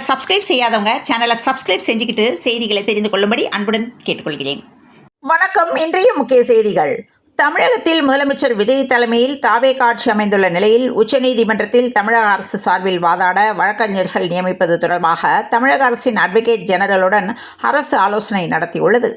சேனலை சப்ஸ்கிரைப் செய்யாதவங்க சேனலை சப்ஸ்கிரைப் செஞ்சுக்கிட்டு செய்திகளை தெரிந்து கொள்ளும்படி அன்புடன் கேட்டுக்கொள்கிறேன். வணக்கம். இன்றைய முக்கிய செய்திகள். தமிழகத்தில் முதலமைச்சர் விஜய் தலைமையில் தாவேகா ஆட்சி அமைந்துள்ள நிலையில் உச்சநீதிமன்றத்தில் தமிழக அரசு சார்பில் வாதாட வழக்கறிஞர்கள் நியமிப்பது தொடர்பாக தமிழக அரசின் அட்வொகேட் ஜெனரலுடன் அரசு ஆலோசனை நடத்தியுள்ளது.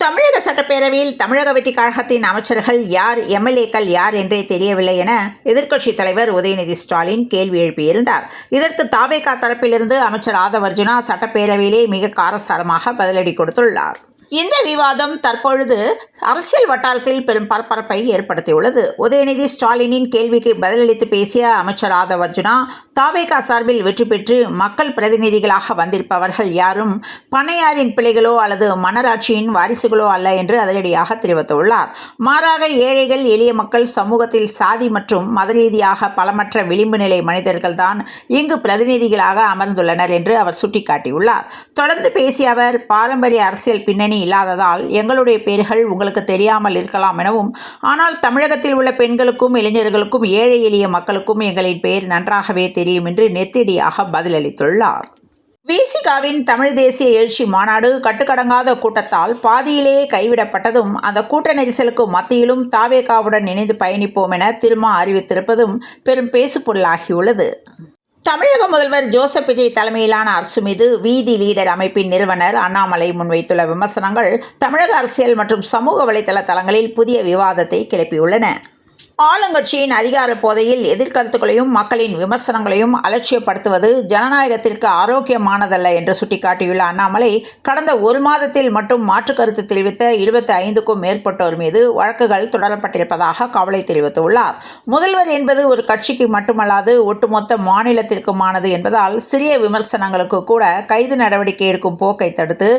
தமிழக சட்டப்பேரவையில் தமிழக வெற்றி கழகத்தின் அமைச்சர்கள் யார், எம்எல்ஏக்கள் யார் என்றே தெரியவில்லை என எதிர்க்கட்சித் தலைவர் உதயநிதி ஸ்டாலின் கேள்வி எழுப்பியிருந்தார். இதற்கு தாவேகா தரப்பிலிருந்து அமைச்சர் ஆதவ் அர்ஜுனா சட்டப்பேரவையிலே மிக காரசாரமாக பதிலடி கொடுத்துள்ளார். இந்த விவாதம் தற்பொழுது அரசியல் வட்டாரத்தில் பெரும் பரபரப்பை ஏற்படுத்தியுள்ளது. உதயநிதி ஸ்டாலினின் கேள்விக்கு பதிலளித்து பேசிய அமைச்சர் ஆதவ் அர்ஜுனா, தாவேகா சார்பில் வெற்றி பெற்று மக்கள் பிரதிநிதிகளாக வந்திருப்பவர்கள் யாரும் பண்ணையாரின் பிள்ளைகளோ அல்லது மன்னராட்சியின் வாரிசுகளோ அல்ல என்று அதிரடியாக தெரிவித்துள்ளார். மாறாக ஏழைகள், எளிய மக்கள், சமூகத்தில் சாதி மற்றும் மத ரீதியாக பலமற்ற விளிம்பு நிலை மனிதர்கள்தான் இங்கு பிரதிநிதிகளாக அமர்ந்துள்ளனர் என்று அவர் சுட்டிக்காட்டியுள்ளார். தொடர்ந்து பேசிய அவர், பாரம்பரிய அரசியல் பின்னணி இல்லாததால் எங்களுடைய பெயர்கள் உங்களுக்கு தெரியாமல் இருக்கலாம் எனவும், ஆனால் தமிழகத்தில் உள்ள பெண்களுக்கும் இளைஞர்களுக்கும் ஏழை எளிய மக்களுக்கும் எங்களின் பெயர் நன்றாகவே தெரியும் என்று நெத்திடியாக பதிலளித்துள்ளார். விசிகாவின் தமிழ் தேசிய எழுச்சி மாநாடு கட்டுக்கடங்காத கூட்டத்தால் பாதியிலேயே கைவிடப்பட்டதும், அந்த கூட்ட நெரிசலுக்கு மத்தியிலும் தாவேகாவுடன் இணைந்து பயணிப்போம் என திருமா அறிவித்திருப்பதும் பெரும் பேசுபொருளாகியுள்ளது. தமிழக முதல்வர் ஜோசப் விஜய் தலைமையிலான அரசு மீது வீதி லீடர் அமைப்பின் நிறுவனர் அண்ணாமலை முன்வைத்துள்ள விமர்சனங்கள் தமிழக அரசியல் மற்றும் சமூக வலைதள தளங்களில் புதிய விவாதத்தை கிளப்பியுள்ளன. ஆளுங்கட்சியின் அதிகார போதையில் எதிர்கருத்துக்களையும் மக்களின் விமர்சனங்களையும் அலட்சியப்படுத்துவது ஜனநாயகத்திற்கு ஆரோக்கியமானதல்ல என்று சுட்டிக்காட்டியுள்ள அண்ணாமலை, கடந்த ஒரு மாதத்தில் மட்டும் மாற்று கருத்து தெரிவித்த 25க்கும் மேற்பட்டோர் மீது வழக்குகள் தொடரப்பட்டிருப்பதாக கவலை தெரிவித்துள்ளார். முதல்வர் என்பது ஒரு கட்சிக்கு மட்டுமல்லாது ஒட்டுமொத்த மாநிலத்திற்குமானது என்பதால் சிறிய விமர்சனங்களுக்கு கூட கைது நடவடிக்கை எடுக்கும் போக்கை தடுத்து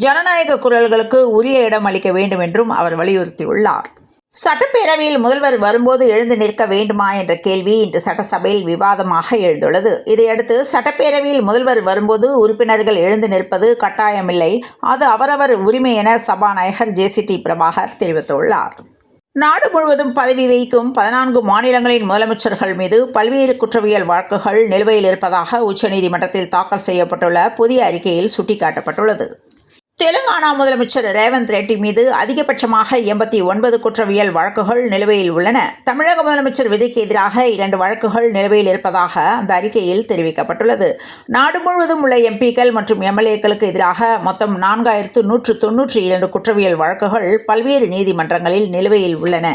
ஜனநாயக குரல்களுக்கு உரிய இடம் அளிக்க வேண்டும் என்றும் அவர் வலியுறுத்தியுள்ளார். சட்டப்பேரவையில் முதல்வர் வரும்போது எழுந்து நிற்க வேண்டுமா என்ற கேள்வி இன்று சட்டசபையில் விவாதமாக எழுந்துள்ளது. இதையடுத்து சட்டப்பேரவையில் முதல்வர் வரும்போது உறுப்பினர்கள் எழுந்து நிற்பது கட்டாயமில்லை, அது அவரவர் உரிமை என சபாநாயகர் ஜேசிடி பிரபாகர் தெரிவித்துள்ளார். நாடு முழுவதும் பதவி வகிக்கும் 14 மாநிலங்களின் முதலமைச்சர்கள் மீது பல்வேறு குற்றவியல் வழக்குகள் நிலுவையில் இருப்பதாக உச்சநீதிமன்றத்தில் தாக்கல் செய்யப்பட்டுள்ள புதிய அறிக்கையில் சுட்டிக்காட்டப்பட்டுள்ளது. தெலுங்கானா முதலமைச்சர் ரேவந்த் ரெட்டி மீது அதிகபட்சமாக 89 குற்றவியல் வழக்குகள் நிலுவையில் உள்ளன. தமிழக முதலமைச்சர் விஜய்க்கு எதிராக 2 வழக்குகள் நிலுவையில் இருப்பதாக அந்த அறிக்கையில் தெரிவிக்கப்பட்டுள்ளது. நாடு முழுவதும் உள்ள எம்பிக்கள் மற்றும் எம்எல்ஏக்களுக்கு எதிராக மொத்தம் 4192 குற்றவியல் வழக்குகள் பல்வேறு நீதிமன்றங்களில் நிலுவையில் உள்ளன.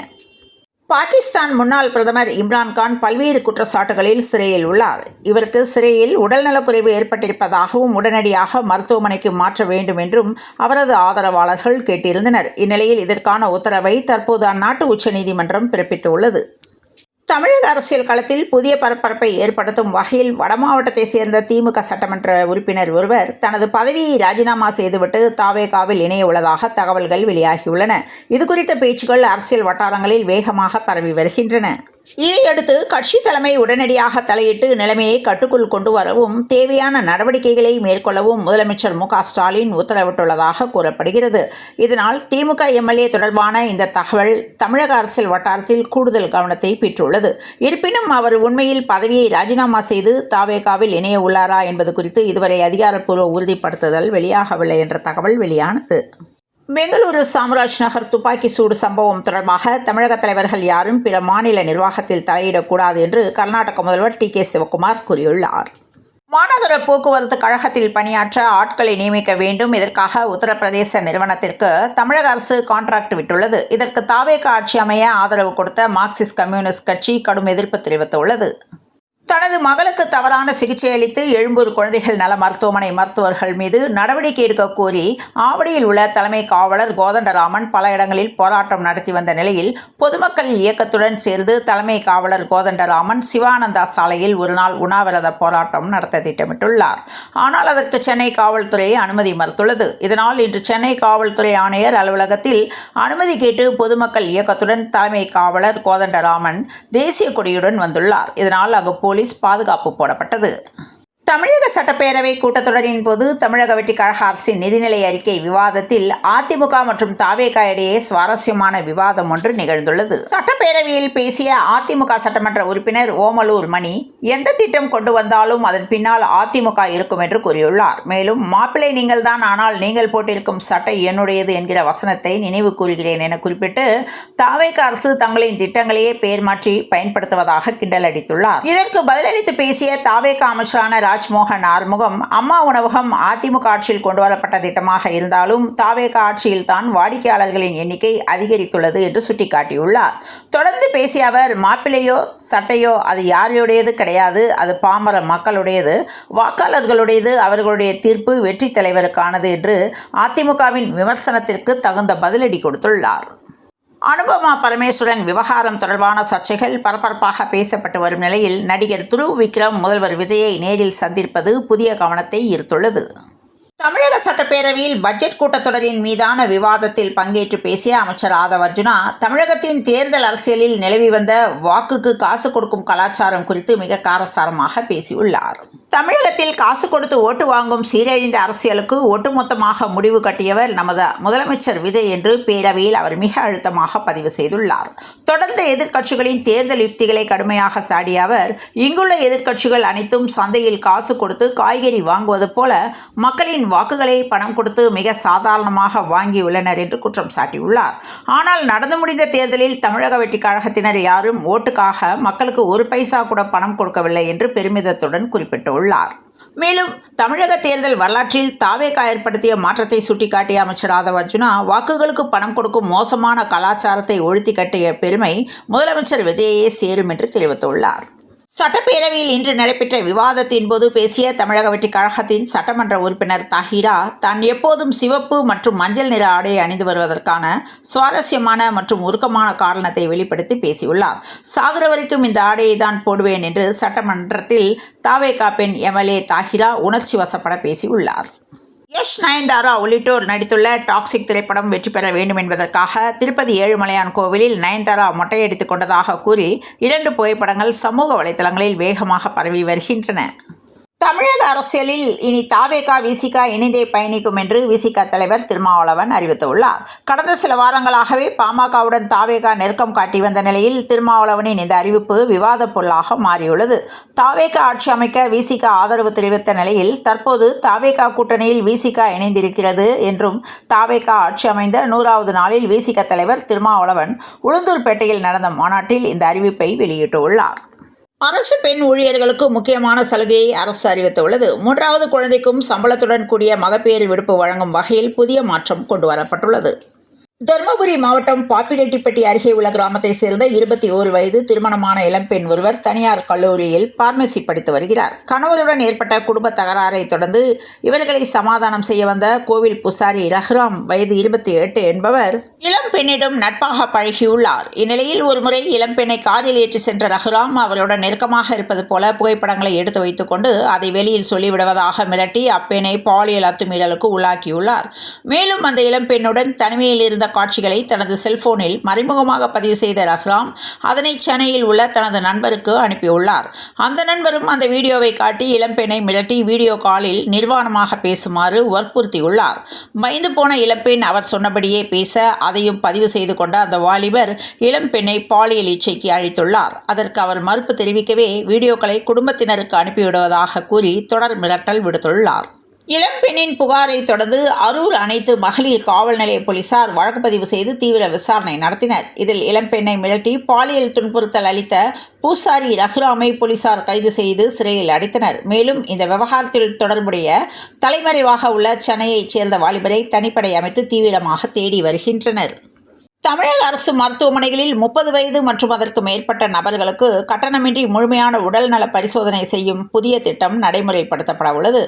பாகிஸ்தான் முன்னாள் பிரதமர் இம்ரான்கான் பல்வேறு குற்றச்சாட்டுகளில் சிறையில் உள்ளார். இவருக்கு சிறையில் உடல்நலக்குறைவு ஏற்பட்டிருப்பதாகவும் உடனடியாக மருத்துவமனைக்கு மாற்ற வேண்டும் என்றும் அவரது ஆதரவாளர்கள் கேட்டிருந்தனர். இந்நிலையில் இதற்கான உத்தரவை தற்போது அந்நாட்டு உச்சநீதிமன்றம் பிறப்பித்துள்ளது. தமிழக அரசியல் களத்தில் புதிய பரபரப்பை ஏற்படுத்தும் வகையில் வடமாவட்டத்தை சேர்ந்த திமுக சட்டமன்ற உறுப்பினர் ஒருவர் தனது பதவியை ராஜினாமா செய்துவிட்டு தாவேகாவில் இணைய உள்ளதாக தகவல்கள் வெளியாகியுள்ளன. இதுகுறித்த பேச்சுக்கள் அரசியல் வட்டாரங்களில் வேகமாக பரவி வருகின்றன. இதையடுத்து கட்சி தலைமை உடனடியாக தலையிட்டு நிலைமையை கட்டுக்குள் கொண்டு வரவும் தேவையான நடவடிக்கைகளை மேற்கொள்ளவும் முதலமைச்சர் மு.க.ஸ்டாலின் உத்தரவிட்டுள்ளதாக கூறப்படுகிறது. இதனால் திமுக எம்எல்ஏ தொடர்பான இந்த தகவல் தமிழக அரசியல் வட்டாரத்தில் கூடுதல் கவனத்தை பெற்றுள்ளது. இருப்பினும் அவர் உண்மையில் பதவியை ராஜினாமா செய்து தாவேகாவில் இணைய உள்ளாரா என்பது குறித்து இதுவரை அதிகாரப்பூர்வ உறுதிப்படுத்துதல் வெளியாகவில்லை என்ற தகவல் வெளியானது. பெங்களூரு சாம்ராஜ் நகர் துப்பாக்கி சூடு சம்பவம் தொடர்பாக தமிழக தலைவர்கள் யாரும் பிற மாநில நிர்வாகத்தில் தலையிடக்கூடாது என்று கர்நாடக முதல்வர் டி.கே. சிவக்குமார் கூறியுள்ளார். மாநகர போக்குவரத்து கழகத்தில் பணியாற்ற ஆட்களை நியமிக்க வேண்டும். இதற்காக உத்தரப்பிரதேச நிறுவனத்திற்கு தமிழக அரசு கான்ட்ராக்ட் விட்டுள்ளது. இதற்கு தாவேகா ஆட்சி அமைய ஆதரவு கொடுத்த மார்க்சிஸ்ட் கம்யூனிஸ்ட் கட்சி கடும் எதிர்ப்பு தெரிவித்துள்ளது. தனது மகளுக்கு தவறான சிகிச்சை அளித்து எழும்பூர் குழந்தைகள் நல மருத்துவமனை மருத்துவர்கள் மீது நடவடிக்கை எடுக்க கோரி ஆவடியில் உள்ள தலைமை காவலர் கோதண்டராமன் பல இடங்களில் போராட்டம் நடத்தி வந்த நிலையில் பொதுமக்கள் இயக்கத்துடன் சேர்ந்து தலைமை காவலர் கோதண்டராமன் சிவானந்தா சாலையில் ஒருநாள் உண்ணாவிரத போராட்டம் நடத்த திட்டமிட்டுள்ளார். ஆனால் அதற்கு சென்னை காவல்துறை அனுமதி மறுத்துள்ளது. இதனால் இன்று சென்னை காவல்துறை ஆணையர் அலுவலகத்தில் அனுமதி கேட்டு பொதுமக்கள் இயக்கத்துடன் தலைமை காவலர் கோதண்டராமன் தேசிய கொடியுடன் வந்துள்ளார். இதனால் அங்கு போலீஸ் பாதுகாப்பு போடப்பட்டது. தமிழக சட்டப்பேரவை கூட்டத்தொடரின் போது தமிழக வெற்றிக் கழக அரசின் நிதிநிலை அறிக்கை விவாதத்தில் அதிமுக மற்றும் தவேக இடையே சுவாரஸ்யமான விவாதம் ஒன்று நிகழ்ந்துள்ளது. சட்டப்பேரவையில் பேசிய அதிமுக சட்டமன்ற உறுப்பினர் ஓமலூர் மணி, எந்த திட்டம் கொண்டு வந்தாலும் அதன் பின்னால் அதிமுக இருக்கும் என்று கூறியுள்ளார். மேலும், மாப்பிள்ளை நீங்கள் தான், ஆனால் நீங்கள் போட்டிருக்கும் சட்டை என்னுடையது என்கிற வசனத்தை நினைவு கூறுகிறேன் என குறிப்பிட்டு தவேக அரசு தங்களின் திட்டங்களையே பெயர் மாற்றி பயன்படுத்துவதாக கிண்டல் அடித்துள்ளார். இதற்கு பதிலளித்து பேசிய தவேக அமைச்சரான ராஜ்மோகன் ஆறுமுகம், அம்மா உணவகம் அதிமுக ஆட்சியில் கொண்டுவரப்பட்ட திட்டமாக இருந்தாலும் தவேக ஆட்சியில் தான் வாடிக்கையாளர்களின் எண்ணிக்கை அதிகரித்துள்ளது என்று சுட்டிக்காட்டியுள்ளார். தொடர்ந்து பேசிய அவர், மாப்பிள்ளையோ சட்டையோ அது யாருடையது கிடையாது, அது பாமர மக்களுடையது, வாக்காளர்களுடையது, அவர்களுடைய தீர்ப்பு வெற்றி தலைவருக்கானது என்று அதிமுகவின் விமர்சனத்திற்கு தகுந்த பதிலடி கொடுத்துள்ளார். அனுபமா பரமேஸ்வரன் விவகாரம் தொடர்பான சர்ச்சைகள் பரபரப்பாக பேசப்பட்டு வரும் நிலையில் நடிகர் துருவ் விக்ரம் முதல்வர் விஜயை நேரில் சந்திப்பது புதிய கவனத்தை ஈர்த்துள்ளது. தமிழக சட்டப்பேரவையில் பட்ஜெட் கூட்டத்தொடரின் மீதான விவாதத்தில் பங்கேற்று பேசிய அமைச்சர் ஆதவ் அர்ஜுனா, தமிழகத்தின் தேர்தல் அரசியலில் நிலவி வந்த வாக்குக்கு காசு கொடுக்கும் கலாச்சாரம் குறித்து மிக காரசாரமாக பேசியுள்ளார். தமிழகத்தில் காசு கொடுத்து ஓட்டு வாங்கும் சீரழிந்த அரசியலுக்கு ஒட்டுமொத்தமாக முடிவு கட்டியவர் நமது முதலமைச்சர் விஜய் என்று பேரவையில் அவர் மிக அழுத்தமாக பதிவு செய்துள்ளார். தொடர்ந்து எதிர்க்கட்சிகளின் தேர்தல் யுக்திகளை கடுமையாக சாடிய அவர், இங்குள்ள எதிர்க்கட்சிகள் அனைத்தும் சந்தையில் காசு கொடுத்து காய்கறி வாங்குவது போல மக்களின் வாக்குகளை பணம் கொடுத்து மிக சாதாரணமாக வாங்கியுள்ளனர் என்று குற்றம் சாட்டியுள்ளார். ஆனால் நடந்து முடிந்த தேர்தலில் தமிழக வெற்றிக் கழகத்தினர் யாரும் ஓட்டுக்காக மக்களுக்கு ஒரு பைசா கூட பணம் கொடுக்கவில்லை என்று பெருமிதத்துடன் குறிப்பிட்டுள்ளார். மேலும், தமிழக தேர்தல் வரலாற்றில் தவேக ஏற்படுத்திய மாற்றத்தை சுட்டிக்காட்டிய அமைச்சர் ஆதவ் அர்ஜுனா, வாக்குகளுக்கு பணம் கொடுக்கும் மோசமான கலாச்சாரத்தை ஒழித்து கட்டிய பெருமை முதலமைச்சர் விஜயையே சேரும் என்று தெரிவித்துள்ளார். சட்டப்பேரவையில் இன்று நடைபெற்ற விவாதத்தின் போது பேசிய தமிழக வெற்றிக் கழகத்தின் சட்டமன்ற உறுப்பினர் தாஹிரா, தான் எப்போதும் சிவப்பு மற்றும் மஞ்சள் நிற ஆடையை அணிந்து வருவதற்கான சுவாரஸ்யமான மற்றும் உருக்கமான காரணத்தை வெளிப்படுத்தி பேசியுள்ளார். சாகிற வரைக்கும் இந்த ஆடையை தான் போடுவேன் என்று சட்டமன்றத்தில் தவேக பெண் எம்எல்ஏ தாஹிரா உணர்ச்சி வசப்பட பேசியுள்ளார். யஷ், நயன்தாரா உள்ளிட்டோர் நடித்துள்ள டாக்ஸிக் திரைப்படம் வெற்றி பெற வேண்டும் என்பதற்காக திருப்பதி ஏழுமலையான் கோவிலில் நயன்தாரா மொட்டையடித்துக் கொண்டதாக கூறி 2 புகைப்படங்கள் சமூக வலைதளங்களில் வேகமாக பரவி வருகின்றன. தமிழக அரசியலில் இனி தவேக விசிக இணைந்தே பயணிக்கும் என்று விசிக தலைவர் திருமாவளவன் அறிவித்துள்ளார். கடந்த சில வாரங்களாகவே பாமகவுடன் தவேக நெருக்கம் காட்டி வந்த நிலையில் திருமாவளவனின் இந்த அறிவிப்பு விவாத பொருளாக மாறியுள்ளது. தவேக ஆட்சி அமைக்க விசிக ஆதரவு தெரிவித்த நிலையில் தற்போது தவேக கூட்டணியில் விசிக இணைந்திருக்கிறது என்றும், தவேக ஆட்சி அமைந்த 100வது நாளில் விசிக தலைவர் திருமாவளவன் உளுந்தூர்பேட்டையில் நடந்த மாநாட்டில் இந்த அறிவிப்பை வெளியிட்டுள்ளார். அரசு பெண் ஊழியர்களுக்கு முக்கியமான சலுகையை அரசு அறிவித்துள்ளது. 3வது குழந்தைக்கும் சம்பளத்துடன் கூடிய மகப்பேறு விடுப்பு வழங்கும் வகையில் புதிய மாற்றம் கொண்டுவரப்பட்டுள்ளது. தருமபுரி மாவட்டம் பாப்பிரெட்டிப்பட்டி அருகே உள்ள கிராமத்தை சேர்ந்த 21 வயது திருமணமான இளம்பெண் ஒருவர் தனியார் கல்லூரியில் பார்மசி படித்து வருகிறார். கணவருடன் ஏற்பட்ட குடும்ப தகராறை தொடர்ந்து இவர்களை சமாதானம் செய்ய வந்த கோவில் பூசாரி ரகுராம் வயது 28 என்பவர் இளம்பெண்ணிடம் நட்பாக பழகியுள்ளார். இந்நிலையில் ஒருமுறை இளம்பெண்ணை காரில் ஏற்றி சென்ற ரகுராம் அவருடன் நெருக்கமாக இருப்பது போல புகைப்படங்களை எடுத்து வைத்துக் கொண்டு அதை வெளியில் சொல்லிவிடுவதாக மிரட்டி அப்பெண்ணை பாலியல் அத்துமீறலுக்கு உள்ளாக்கியுள்ளார். மேலும் அந்த இளம்பெண்ணுடன் தனிமையில் இருந்த காட்சிகளை தனது செல்போனில் மறைமுகமாக பதிவு செய்த ரகுராம் அதனை சென்னையில் உள்ள தனது நண்பருக்கு அனுப்பியுள்ளார். அந்த நண்பரும் அந்த வீடியோவை காட்டி இளம்பெண்ணை மிரட்டி வீடியோ காலில் நிர்வாணமாக பேசுமாறு வற்புறுத்தியுள்ளார். பயந்து போன இளம்பெண் அவர் சொன்னபடியே பேச அதையும் பதிவு செய்து கொண்ட அந்த வாலிபர் இளம்பெண்ணை பாலியல் இச்சைக்கு அழைத்துள்ளார். அதற்கு அவர் மறுப்பு தெரிவிக்கவே வீடியோக்களை குடும்பத்தினருக்கு அனுப்பிவிடுவதாக கூறி தொடர் மிரட்டல் விடுத்துள்ளார். இளம்பெண்ணின் புகாரை தொடர்ந்து அரூர் அனைத்து மகளிர் காவல் நிலைய போலீசார் வழக்கு பதிவு செய்து தீவிர விசாரணை நடத்தினர். இதில் இளம்பெண்ணை மிரட்டி பாலியல் துன்புறுத்தல் அளித்த பூசாரி ரகுராமை போலீசார் கைது செய்து சிறையில் அடைத்தனர். மேலும் இந்த விவகாரத்தில் தொடர்புடைய தலைமறைவாக உள்ள சென்னையைச் சேர்ந்த வாலிபரை தனிப்படை அமைத்து தீவிரமாக தேடி வருகின்றனர். தமிழக அரசு மருத்துவமனைகளில் 30 வயது மற்றும் அதற்கு மேற்பட்ட நபர்களுக்கு கட்டணமின்றி முழுமையான உடல்நல பரிசோதனை செய்யும் புதிய திட்டம் நடைமுறைப்படுத்தப்பட உள்ளது.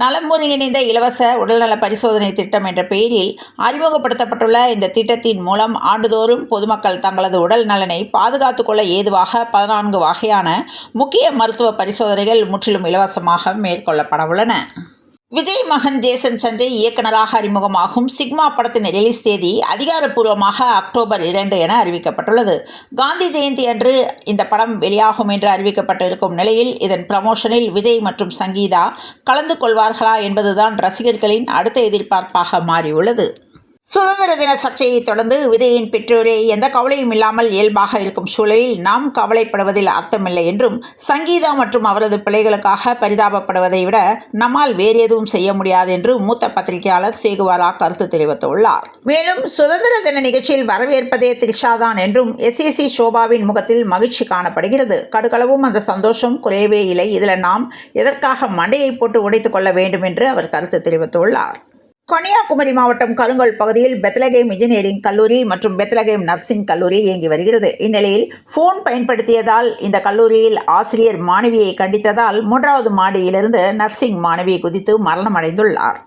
நலம் ஒருங்கிணைந்த இலவச உடல்நல பரிசோதனை திட்டம் என்ற பெயரில் அறிமுகப்படுத்தப்பட்டுள்ள இந்த திட்டத்தின் மூலம் ஆண்டுதோறும் பொதுமக்கள் தங்களது உடல் நலனை பாதுகாத்துக் கொள்ள ஏதுவாக 14 வகையான முக்கிய மருத்துவ பரிசோதனைகள் முற்றிலும் இலவசமாக மேற்கொள்ளப்பட உள்ளன. விஜய் மகன் ஜேசன் சஞ்சய் இயக்குநராக அறிமுகமாகும் சிக்மா படத்தின் ரிலீஸ் தேதி அதிகாரப்பூர்வமாக அக்டோபர் 2 என அறிவிக்கப்பட்டுள்ளது. காந்தி ஜெயந்தி அன்று இந்த படம் வெளியாகும் என்று அறிவிக்கப்பட்டிருக்கும் நிலையில் இதன் ப்ரமோஷனில் விஜய் மற்றும் சங்கீதா கலந்து கொள்வார்களா என்பதுதான் ரசிகர்களின் அடுத்த எதிர்பார்ப்பாக மாறியுள்ளது. சுதந்திர தின சர்ச்சையை தொடர்ந்து விஜயின் பெற்றோரே எந்த கவலையும் இல்லாமல் இயல்பாக இருக்கும் சூழலில் நாம் கவலைப்படுவதில் அர்த்தமில்லை என்றும், சங்கீதா மற்றும் அவரது பிள்ளைகளுக்காக பரிதாபப்படுவதை விட நம்மால் வேறு எதுவும் செய்ய முடியாது என்று மூத்த பத்திரிகையாளர் சேகுவாரா கருத்து தெரிவித்துள்ளார். மேலும் சுதந்திர தின நிகழ்ச்சியில் வரவேற்பதே த்ரிஷாதான் என்றும் SAC ஷோபாவின் முகத்தில் மகிழ்ச்சி காணப்படுகிறது. கடுகளவும் அந்த சந்தோஷம் குறையவே இல்லை. இதில் நாம் எதற்காக மண்டையை போட்டு உடைத்துக் கொள்ள வேண்டும் என்று அவர் கருத்து தெரிவித்துள்ளார். கன்னியாகுமரி மாவட்டம் கருங்கல் பகுதியில் பெத்லகேம் இன்ஜினியரிங் கல்லூரி மற்றும் பெத்லகேம் நர்சிங் கல்லூரி இயங்கி வருகிறது. இந்நிலையில் போன் பயன்படுத்தியதால் இந்த கல்லூரியில் ஆசிரியர் மாணவியை கண்டித்ததால் 3வது மாடியிலிருந்து நர்சிங் மாணவி குதித்து மரணமடைந்துள்ளார்.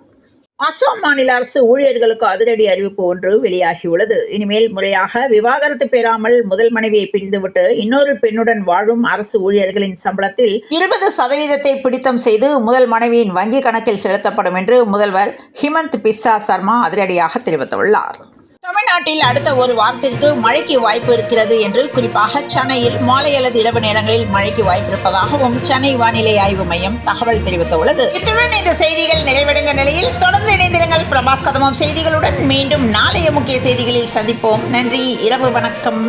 அசாம் மாநில அரசு ஊழியர்களுக்கு அதிரடி அறிவிப்பு ஒன்று வெளியாகியுள்ளது. இனிமேல் முறையாக விவாகரத்து பெறாமல் முதல் மனைவியை பிரிந்துவிட்டு இன்னொரு பெண்ணுடன் வாழும் அரசு ஊழியர்களின் சம்பளத்தில் 20% பிடித்தம் செய்து முதல் மனைவியின் வங்கி கணக்கில் செலுத்தப்படும் என்று முதல்வர் ஹிமந்த் பிஸ்வா சர்மா அதிரடியாக தெரிவித்துள்ளார். தமிழ்நாட்டில் அடுத்த ஒரு வாரத்திற்கு மழைக்கு வாய்ப்பு இருக்கிறது என்று, குறிப்பாக சென்னையில் மாலை அல்லது இரவு நேரங்களில் மழைக்கு வாய்ப்பு இருப்பதாகவும் சென்னை வானிலை ஆய்வு மையம் தகவல் தெரிவித்துள்ளது. இத்துடன் இந்த செய்திகள் நிறைவடைந்த நிலையில் தொடர்ந்து இணைந்திருங்கள் பிரபாஸ் கதமம் செய்திகளுடன். மீண்டும் நாளைய முக்கிய செய்திகளில் சந்திப்போம். நன்றி. இரவு வணக்கம்.